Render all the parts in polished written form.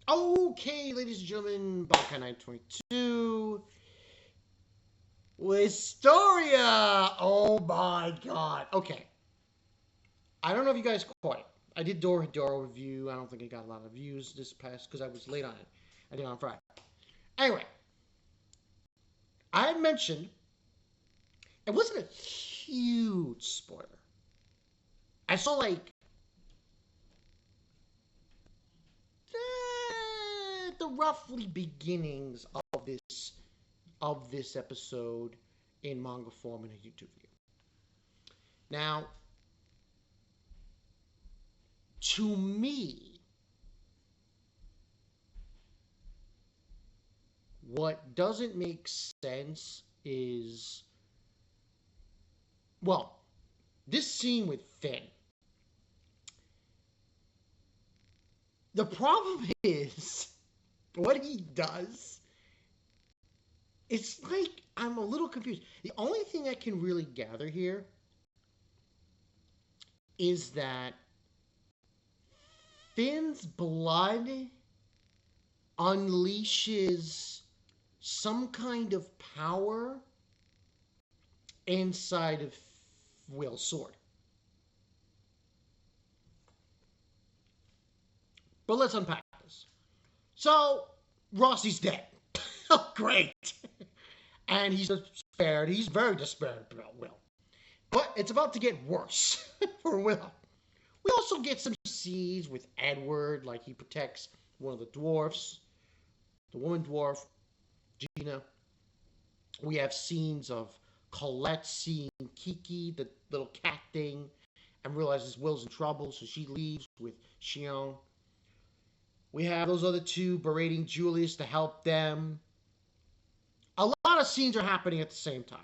Okay, ladies and gentlemen, Balkan 922. Wistoria! Oh my god. Okay. I don't know if you guys caught it. I did Door Door review. I don't think it got a lot of views this past because I was late on it. I did it on Friday. Anyway, I had mentioned it wasn't a huge spoiler. I saw like the roughly beginnings of this episode in manga form in a YouTube video. Now, to me, what doesn't make sense is, well, this scene with Finn. The problem is, what he does, it's like I'm a little confused. The only thing I can really gather here is that Finn's blood unleashes some kind of power inside of Will's sword. But let's unpack this. So, Rossi's dead. Oh, great. And he's despaired. He's very despaired about Will. But it's about to get worse for Will. We also get some scenes with Edward, like he protects one of the dwarfs, the woman dwarf, Gina. We have scenes of Colette seeing Kiki, the little cat thing, and realizes Will's in trouble, so she leaves with Shion. We have those other two berating Julius to help them. A lot of scenes are happening at the same time.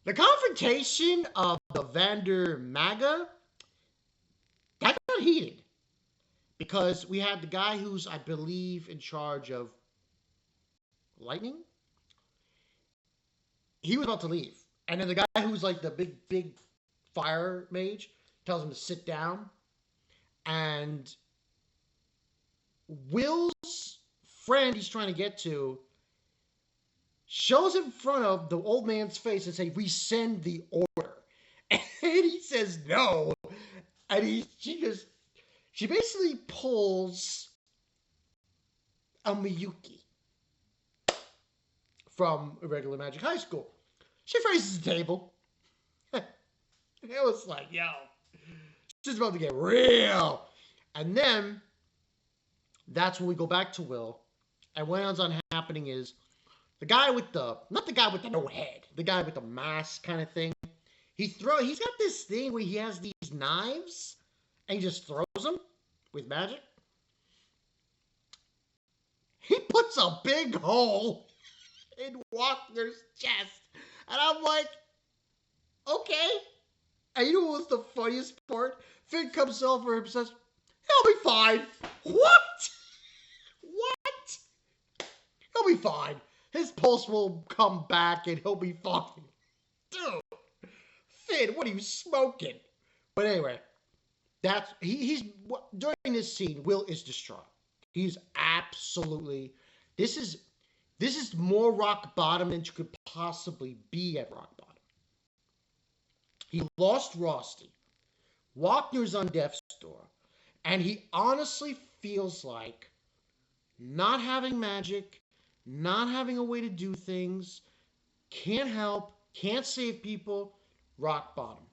The confrontation of the Vander Maga, that got heated. Because we had the guy who's, I believe, in charge of lightning. He was about to leave. And then the guy who's like the big fire mage tells him to sit down. And Will's friend he's trying to get to shows in front of the old man's face and say, "Rescind the order." And he says no. And she basically pulls a Miyuki from Irregular Magic High School. She faces the table. It was like, yo, this is about to get real. And then that's when we go back to Will. And what ends on happening is the guy with not the guy with the no head, the guy with the mask kind of thing. He's got this thing where he has these knives and he just throws them with magic. He puts a big hole in Wagner's chest. And I'm like, okay. And you know what was the funniest part? Finn comes over and says, "He'll be fine." What? What? He'll be fine. His pulse will come back and he'll be fine. Dude. Finn, what are you smoking? But anyway, he's during this scene, Will is distraught. He's absolutely, this is more rock bottom than you could possibly be at rock bottom. He lost Rosti. Wagner's on death's door. And he honestly feels like not having magic, not having a way to do things, can't help, can't save people, rock bottom.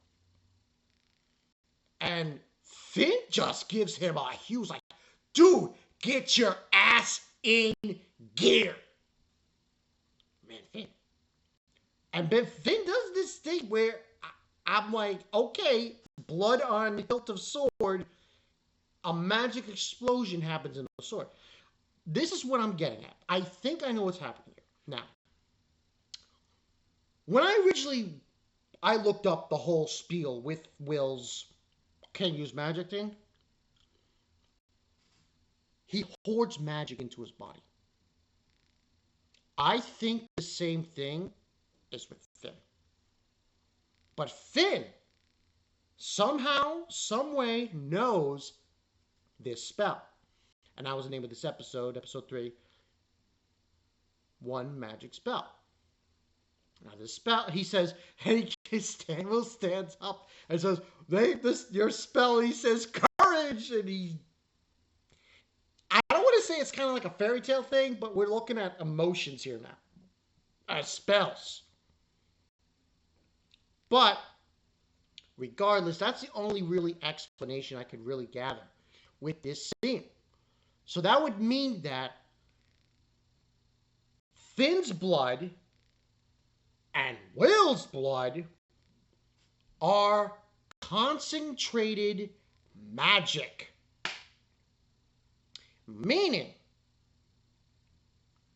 And Finn just gives him a huge, like, dude, get your ass in gear. Man, Finn. And then Finn does this thing where I'm like, okay, blood on hilt of sword, a magic explosion happens in the sword. This is what I'm getting at. I think I know what's happening here. Now, when I looked up the whole spiel with Will's can use magic thing, he hoards magic into his body. I think the same thing is with Finn. But Finn somehow, some way knows this spell. And that was the name of this episode, episode 3, One Magic Spell. Now the spell, he says, and Will stands up and says, your spell, he says, courage, and I don't want to say it's kind of like a fairy tale thing, but we're looking at emotions here now. Spells. But, regardless, that's the only really explanation I could really gather with this scene. So that would mean that Finn's blood and Will's blood are concentrated magic. Meaning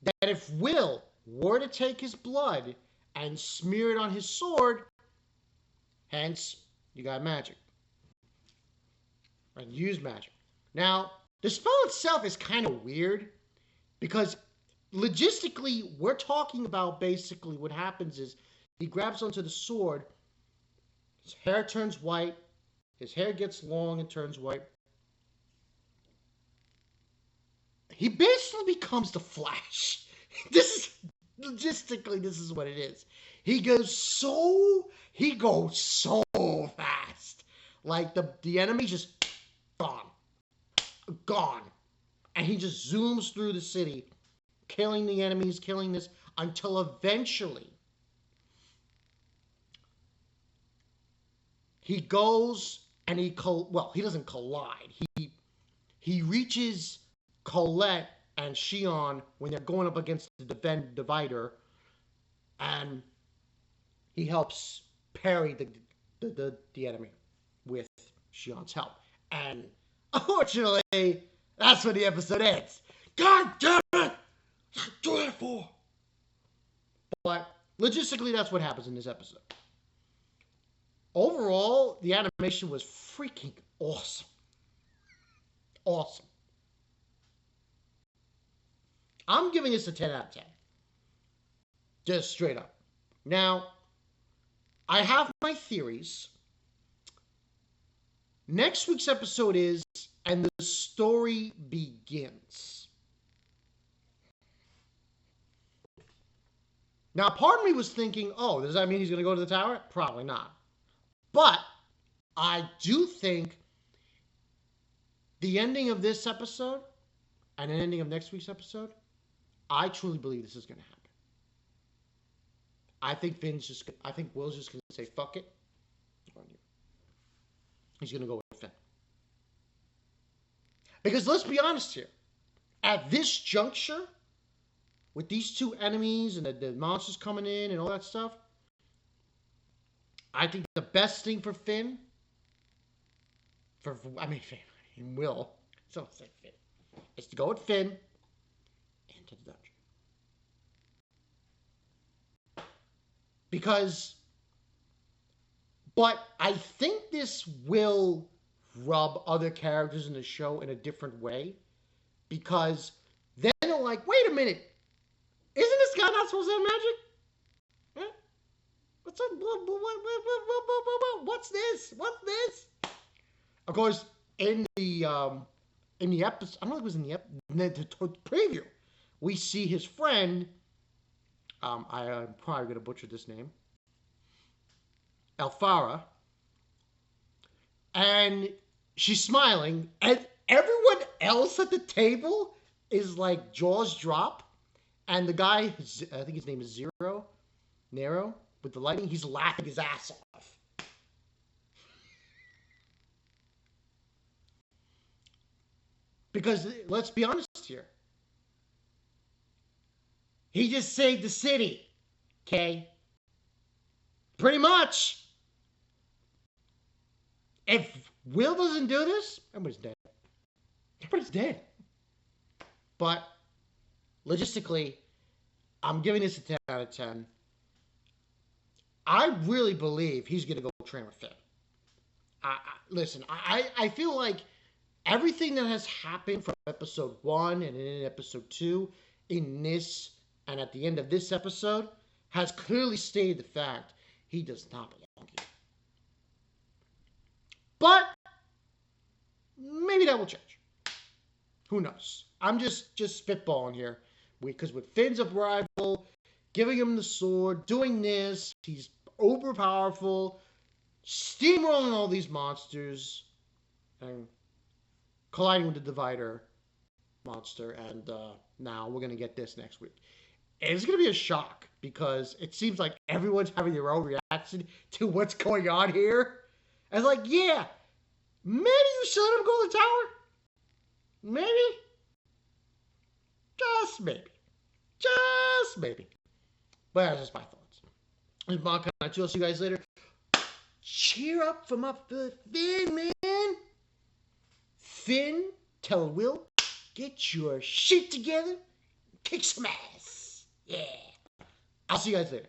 that if Will were to take his blood and smear it on his sword, hence, you got magic. And use magic. Now, the spell itself is kind of weird because logistically, we're talking about basically what happens is he grabs onto the sword, his hair turns white, his hair gets long and turns white. He basically becomes the Flash. Logistically, this is what it is. He goes so fast. Like the enemy's just gone. And he just zooms through the city, killing the enemies, killing this, until eventually he goes and he doesn't collide. He reaches Colette and Shion when they're going up against the divider, and he helps parry the enemy with Shion's help. And unfortunately, that's when the episode ends. God damn it! What do that for? But logistically, that's what happens in this episode. Overall, the animation was freaking awesome. Awesome. I'm giving this a 10 out of 10. Just straight up. Now, I have my theories. Next week's episode is, and the story begins. Now, part of me was thinking, oh, does that mean he's going to go to the tower? Probably not. But I do think the ending of this episode and the ending of next week's episode, I truly believe this is going to happen. I think Will's just going to say, fuck it. He's going to go with Finn. Because let's be honest here. At this juncture, with these two enemies and the monsters coming in and all that stuff, I think the best thing for Finn, Will, so say Finn, is to go with Finn into the dungeon. But I think this will rub other characters in the show in a different way, because then they're like, wait a minute, isn't this guy not supposed to have magic? Huh? What's up? What's this? What's this? Of course, in the episode, I don't know if it was in the preview, we see his friend. I'm probably gonna butcher this name, Alfara, and she's smiling, and everyone else at the table is like jaws drop, and the guy, I think his name is Nero, with the lighting, he's laughing his ass off. Because let's be honest here, he just saved the city, okay? Pretty much. If Will doesn't do this, everybody's dead. Everybody's dead. But logistically, I'm giving this a 10 out of 10. I really believe he's going to go train with Finn. Listen, I feel like everything that has happened from episode 1 and in episode 2 in this and at the end of this episode has clearly stated the fact he does not belong here. But maybe that will change. Who knows? I'm just spitballing here. Because with Finn's arrival, giving him the sword, doing this, he's uber powerful, steamrolling all these monsters, and colliding with the Divider monster. And now we're going to get this next week. And it's going to be a shock because it seems like everyone's having their own reaction to what's going on here. And like, yeah, maybe you should let him go to the tower. Maybe. Just maybe. Just maybe. But that's just my thoughts. This is Mark. I'll see you guys later. Cheer up from up the Finn, man. Finn, tell Will, get your shit together. Kick some ass. Yeah. I'll see you guys later.